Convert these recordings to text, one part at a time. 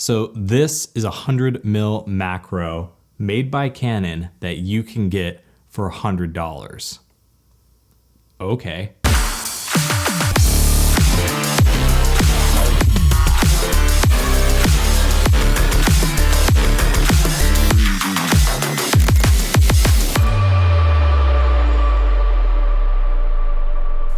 So this is a 100mm macro made by Canon that you can get for $100. Okay.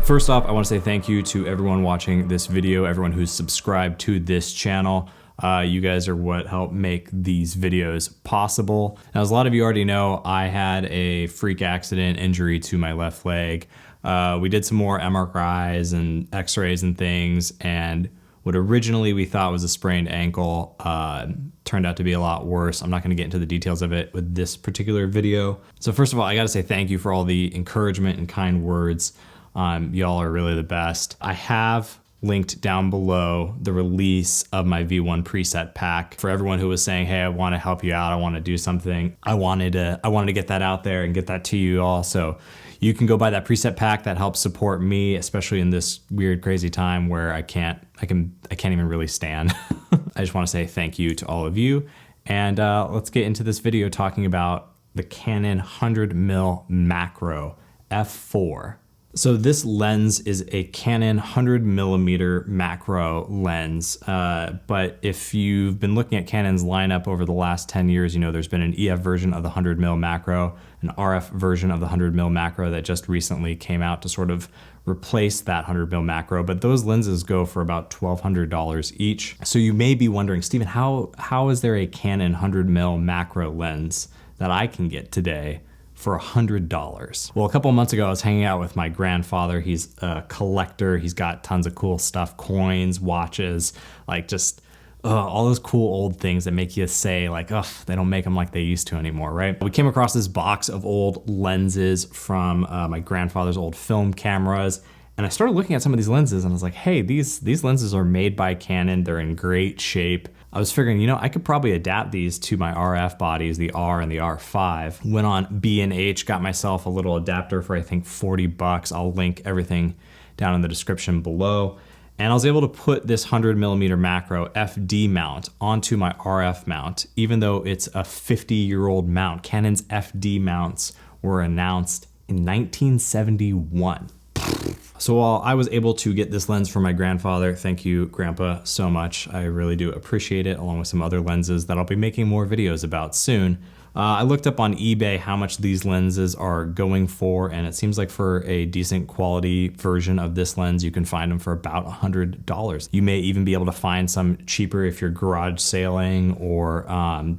First off, I want to say thank you to everyone watching this video, everyone who's subscribed to this channel. You guys are what help make these videos possible. Now, as a lot of you already know, I had a freak accident injury to my left leg. We did some more MRIs and x-rays and things, and what originally we thought was a sprained ankle turned out to be a lot worse. I'm not going to get into the details of it with this particular video. So first of all, I got to say thank you for all the encouragement and kind words. Y'all are really the best. I have linked down below the release of my V1 preset pack for everyone who was saying, hey, I want to help you out. I want to do something. I wanted to get that out there and get that to you all. So you can go buy that preset pack. That helps support me, especially in this weird, crazy time where I can't even really stand. I just want to say thank you to all of you. And let's get into this video talking about the Canon 100mm macro f4. So this lens is a Canon 100mm macro lens, but if you've been looking at Canon's lineup over the last 10 years, you know there's been an EF version of the 100mm macro, an RF version of the 100mm macro that just recently came out to sort of replace that 100mm macro, but those lenses go for about $1,200 each. So you may be wondering, Stephen, how is there a Canon 100mm macro lens that I can get today for $100? Well, a couple of months ago, I was hanging out with my grandfather. He's a collector. He's got tons of cool stuff, coins, watches, like just all those cool old things that make you say like, oh, they don't make them like they used to anymore, right? We came across this box of old lenses from my grandfather's old film cameras. And I started looking at some of these lenses and I was like, hey, these lenses are made by Canon. They're in great shape. I was figuring, you know, I could probably adapt these to my RF bodies, the R and the R5. Went on B&H, got myself a little adapter for I think $40. I'll link everything down in the description below. And I was able to put this 100mm macro FD mount onto my RF mount, even though it's a 50-year-old mount. Canon's FD mounts were announced in 1971. So while I was able to get this lens for my grandfather, thank you, Grandpa, so much. I really do appreciate it, along with some other lenses that I'll be making more videos about soon. I looked up on eBay how much these lenses are going for, and it seems like for a decent quality version of this lens, you can find them for about $100. You may even be able to find some cheaper if you're garage sailing or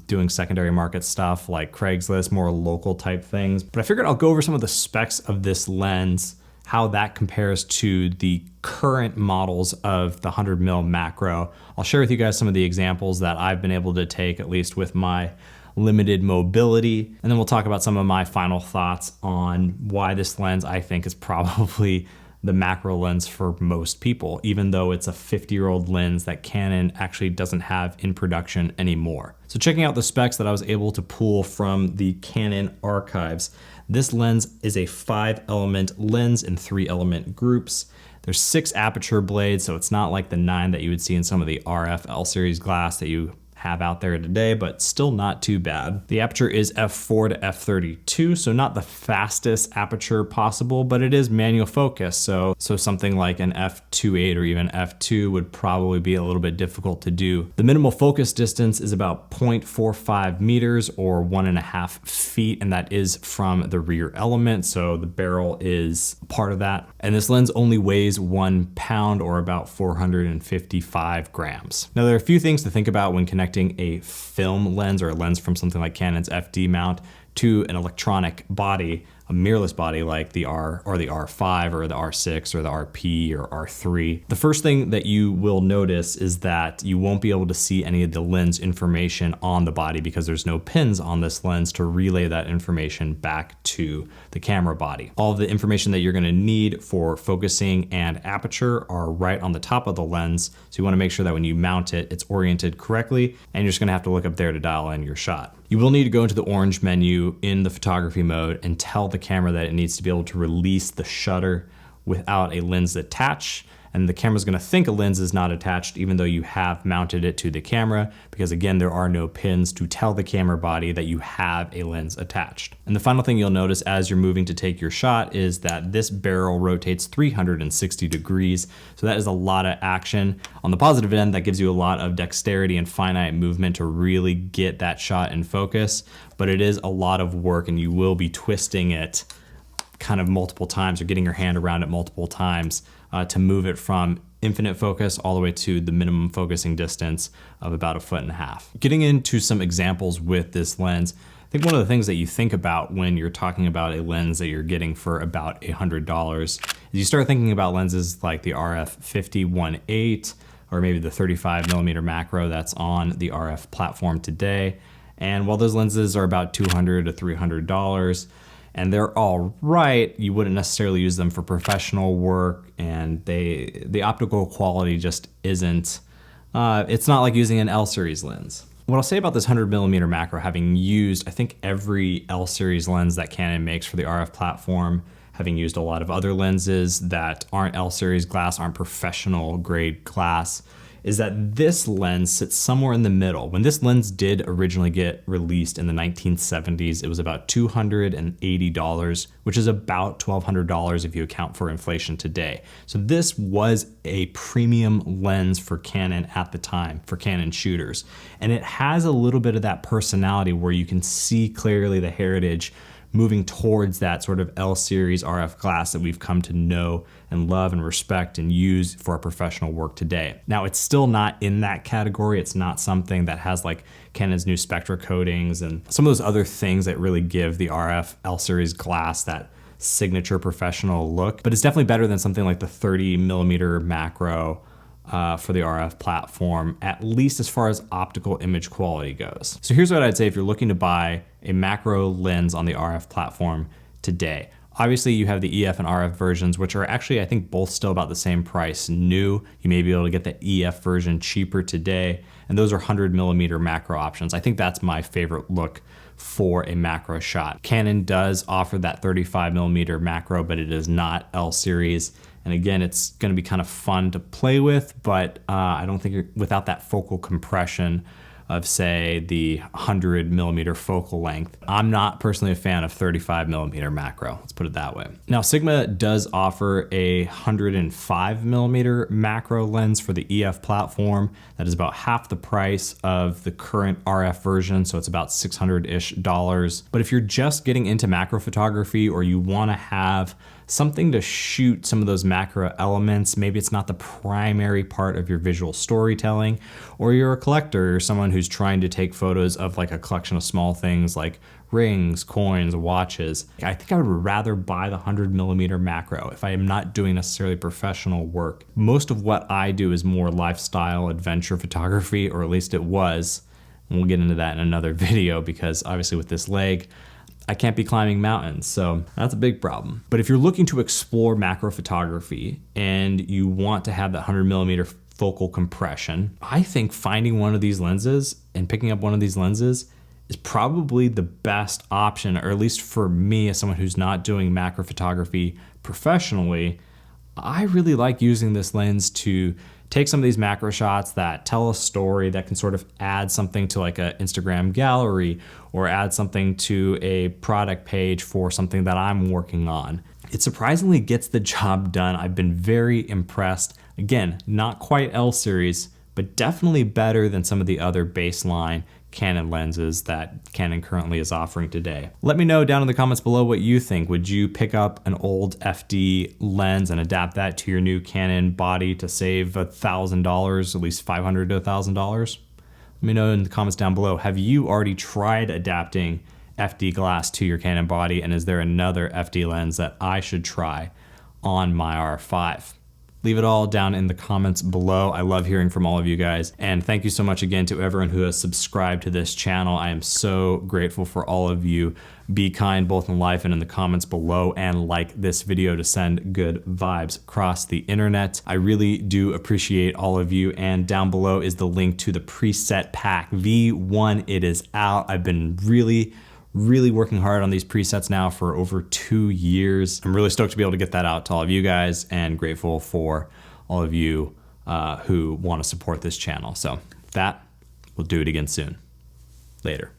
doing secondary market stuff like Craigslist, more local type things. But I figured I'll go over some of the specs of this lens, how that compares to the current models of the 100mm macro. I'll share with you guys some of the examples that I've been able to take, at least with my limited mobility. And then we'll talk about some of my final thoughts on why this lens I think is probably the macro lens for most people, even though it's a 50-year-old lens that Canon actually doesn't have in production anymore. So checking out the specs that I was able to pull from the Canon archives, this lens is a 5-element lens in 3-element groups. There's 6 aperture blades, so it's not like the 9 that you would see in some of the RF L series glass that you have out there today, but still not too bad. The aperture is f4 to f32, so not the fastest aperture possible, but it is manual focus. So something like an f2.8 or even f2 would probably be a little bit difficult to do. The minimal focus distance is about 0.45 meters or 1.5 feet, and that is from the rear element. So the barrel is part of that. And this lens only weighs 1 pound or about 455 grams. Now there are a few things to think about when connecting a film lens or a lens from something like Canon's FD mount to an electronic body, a mirrorless body like the R or the R5 or the R6 or the RP or R3. The first thing that you will notice is that you won't be able to see any of the lens information on the body because there's no pins on this lens to relay that information back to the camera body. All of the information that you're gonna need for focusing and aperture are right on the top of the lens. So you wanna make sure that when you mount it, it's oriented correctly, and you're just gonna have to look up there to dial in your shot. You will need to go into the orange menu in the photography mode and tell the camera that it needs to be able to release the shutter without a lens attached. and the camera's gonna think a lens is not attached even though you have mounted it to the camera, because again, there are no pins to tell the camera body that you have a lens attached. And the final thing you'll notice as you're moving to take your shot is that this barrel rotates 360 degrees. So that is a lot of action. On the positive end, that gives you a lot of dexterity and finite movement to really get that shot in focus, but it is a lot of work and you will be twisting it kind of multiple times or getting your hand around it multiple times to move it from infinite focus all the way to the minimum focusing distance of about 1.5 feet. Getting into some examples with this lens, I think one of the things that you think about when you're talking about a lens that you're getting for about $100 is you start thinking about lenses like the RF 50-1.8 or maybe the 35mm macro that's on the RF platform today. And while those lenses are about $200 to $300, and they're all right, you wouldn't necessarily use them for professional work, and the optical quality just isn't, it's not like using an L series lens. What I'll say about this 100mm macro, having used, I think, every L series lens that Canon makes for the RF platform, having used a lot of other lenses that aren't L series glass, aren't professional grade glass, is that this lens sits somewhere in the middle. When this lens did originally get released in the 1970s, it was about $280, which is about $1,200 if you account for inflation today. So this was a premium lens for Canon at the time, for Canon shooters. And it has a little bit of that personality where you can see clearly the heritage moving towards that sort of L series RF glass that we've come to know and love and respect and use for our professional work today. Now, it's still not in that category. It's not something that has like Canon's new Spectra coatings and some of those other things that really give the RF L series glass that signature professional look, but it's definitely better than something like the 30mm macro for the RF platform, at least as far as optical image quality goes. So here's what I'd say if you're looking to buy a macro lens on the RF platform today. Obviously you have the EF and RF versions, which are actually, I think, both still about the same price new. You may be able to get the EF version cheaper today, and those are 100mm macro options. I think that's my favorite look for a macro shot. Canon does offer that 35mm macro, but it is not L series. And again, it's gonna be kind of fun to play with, but I don't think without that focal compression of, say, the 100mm focal length. I'm not personally a fan of 35mm macro, let's put it that way. Now, Sigma does offer a 105mm macro lens for the EF platform that is about half the price of the current RF version, so it's about $600-ish. But if you're just getting into macro photography or you wanna have something to shoot some of those macro elements, maybe it's not the primary part of your visual storytelling, or you're a collector or someone who's trying to take photos of like a collection of small things like rings, coins, watches. I think I would rather buy the 100mm macro if I am not doing necessarily professional work. Most of what I do is more lifestyle adventure photography, or at least it was. And we'll get into that in another video because obviously with this leg, I can't be climbing mountains, so that's a big problem. But if you're looking to explore macro photography and you want to have that 100mm focal compression, I think finding one of these lenses and picking up one of these lenses is probably the best option, or at least for me as someone who's not doing macro photography professionally. I really like using this lens to take some of these macro shots that tell a story, that can sort of add something to like an Instagram gallery or add something to a product page for something that I'm working on. It surprisingly gets the job done. I've been very impressed. Again, not quite L series, but definitely better than some of the other baseline Canon lenses that Canon currently is offering today. Let me know down in the comments below what you think. Would you pick up an old FD lens and adapt that to your new Canon body to save $1,000, at least $500 to $1,000? Let me know in the comments down below. Have you already tried adapting FD glass to your Canon body, and is there another FD lens that I should try on my R5? Leave it all down in the comments below. I love hearing from all of you guys. And thank you so much again to everyone who has subscribed to this channel. I am so grateful for all of you. Be kind both in life and in the comments below, and like this video to send good vibes across the internet. I really do appreciate all of you. And down below is the link to the preset pack V1. It is out. I've been really working hard on these presets now for over 2 years. I'm really stoked to be able to get that out to all of you guys, and grateful for all of you who want to support this channel. So that, we'll do it again soon. Later.